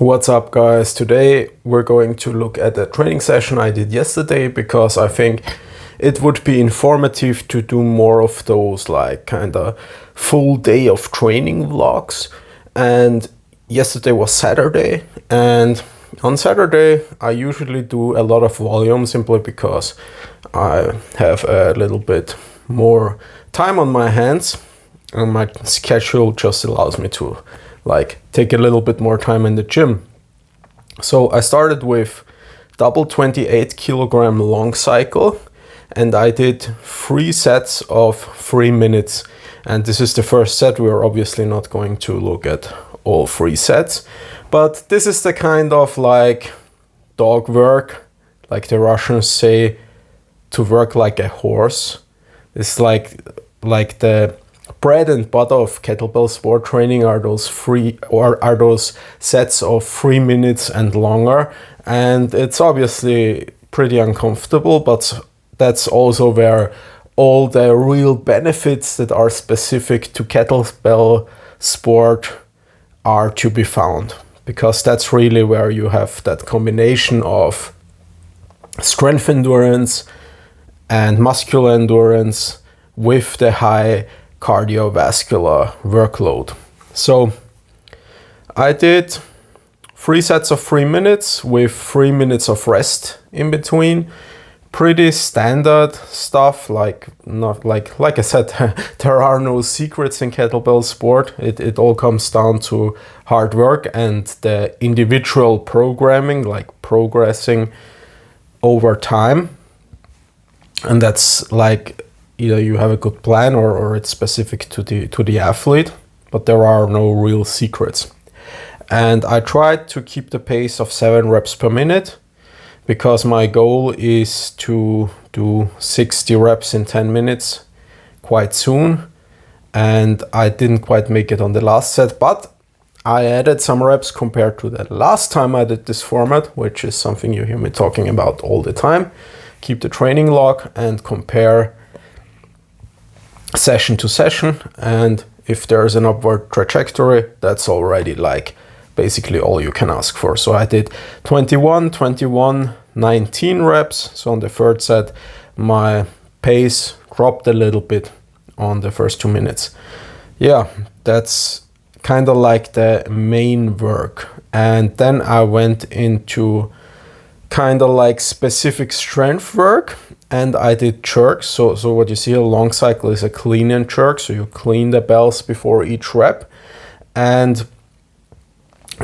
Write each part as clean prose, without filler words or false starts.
What's up, guys? Today we're going to look at a training session I did yesterday because I think it would be informative to do more of those like kind of full day of training vlogs. And yesterday was Saturday, and on Saturday I usually do a lot of volume simply because I have a little bit more time on my hands and my schedule just allows me to like take a little bit more time in the gym. So I started with double 28 kilogram long cycle and I did 3 sets of 3 minutes, and this is the first set. We are obviously not going to look at all 3 sets, but this is the kind of like dog work, like the Russians say, to work like a horse. It's like the bread and butter of kettlebell sport training are those sets of 3 minutes and longer, and it's obviously pretty uncomfortable, but that's also where all the real benefits that are specific to kettlebell sport are to be found, because that's really where you have that combination of strength endurance and muscular endurance with the high cardiovascular workload. So I did 3 sets of 3 minutes with 3 minutes of rest in between. Pretty standard stuff, like I said, there are no secrets in kettlebell sport. It all comes down to hard work and the individual programming, like progressing over time. And that's like either you have a good plan or it's specific to the athlete, but there are no real secrets. And I tried to keep the pace of 7 reps per minute because my goal is to do 60 reps in 10 minutes quite soon. And I didn't quite make it on the last set, but I added some reps compared to the last time I did this format, which is something you hear me talking about all the time. Keep the training log and compare session to session, and if there's an upward trajectory, that's already like basically all you can ask for. So I did 21, 19 reps. So on the third set my pace dropped a little bit on the first 2 minutes. Yeah, that's kind of like the main work. And then I went into kind of like specific strength work, and I did jerks. So what you see, a long cycle is a clean and jerk. So you clean the bells before each rep, and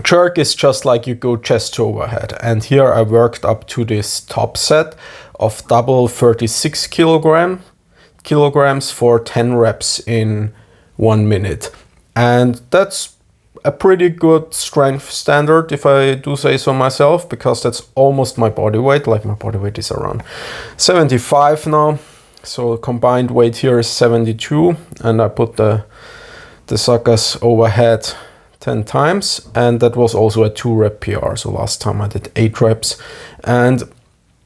jerk is just like you go chest to overhead. And here I worked up to this top set of double 36 kilograms for 10 reps in 1 minute, and that's a pretty good strength standard, if I do say so myself, because that's almost my body weight. Like my body weight is around 75 now, so combined weight here is 72, and I put the suckers overhead 10 times, and that was also a 2 rep PR. So last time I did 8 reps, and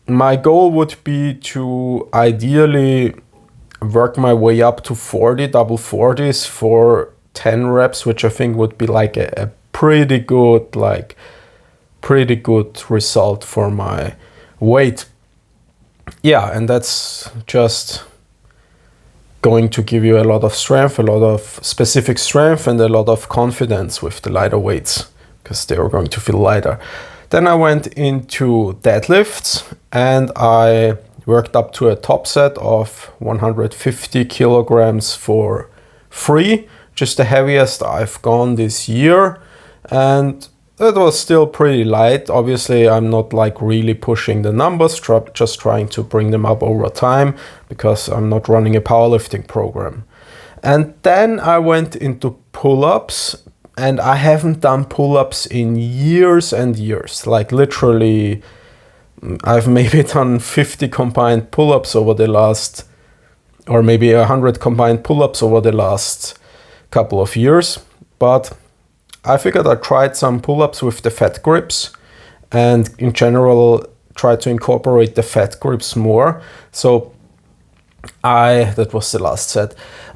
my goal would be to ideally work my way up to 40 double 40s for 10 reps, which I think would be like a pretty good result for my weight. Yeah, and that's just going to give you a lot of strength, a lot of specific strength, and a lot of confidence with the lighter weights, because they are going to feel lighter. Then I went into deadlifts, and I worked up to a top set of 150 kilograms for 3, just the heaviest I've gone this year, and that was still pretty light. Obviously I'm not like really pushing the numbers, just trying to bring them up over time, because I'm not running a powerlifting program. And then I went into pull-ups, and I haven't done pull-ups in years and years. Like literally I've maybe done 50 combined pull-ups over the last, or maybe 100 combined pull-ups over the last couple of years. But I figured I tried some pull-ups with the fat grips, and in general try to incorporate the fat grips more. So that was the last set.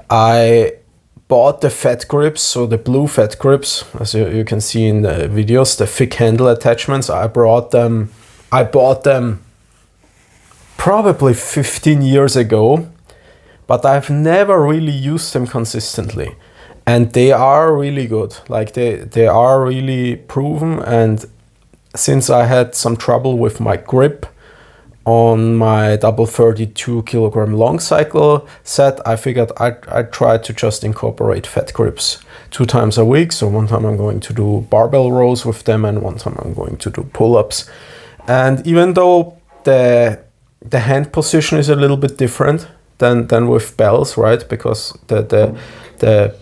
I bought the fat grips, so the blue fat grips, as you can see in the videos, the thick handle attachments. I bought them probably 15 years ago, but I've never really used them consistently. And they are really good. Like they are really proven. And since I had some trouble with my grip on my double 32kg long cycle set, I figured I'd try to just incorporate fat grips 2 times a week. So one time I'm going to do barbell rows with them, and one time I'm going to do pull-ups. And even though the hand position is a little bit different than with bells, right? Because the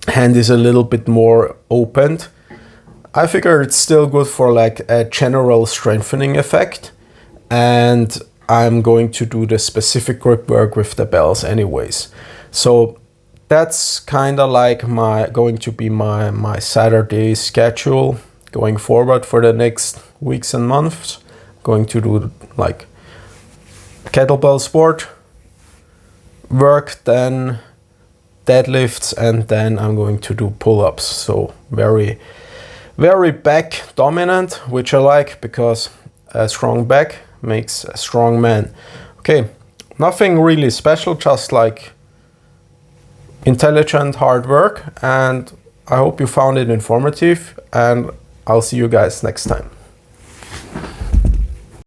hand is a little bit more opened, I figure it's still good for like a general strengthening effect. And I'm going to do the specific grip work with the bells anyways. So that's kind of like going to be my Saturday schedule going forward for the next weeks and months. Going to do like kettlebell sport work, then deadlifts, and then I'm going to do pull-ups. So very, very back dominant, which I like, because a strong back makes a strong man. Okay, nothing really special, just like intelligent hard work, and I hope you found it informative, and I'll see you guys next time.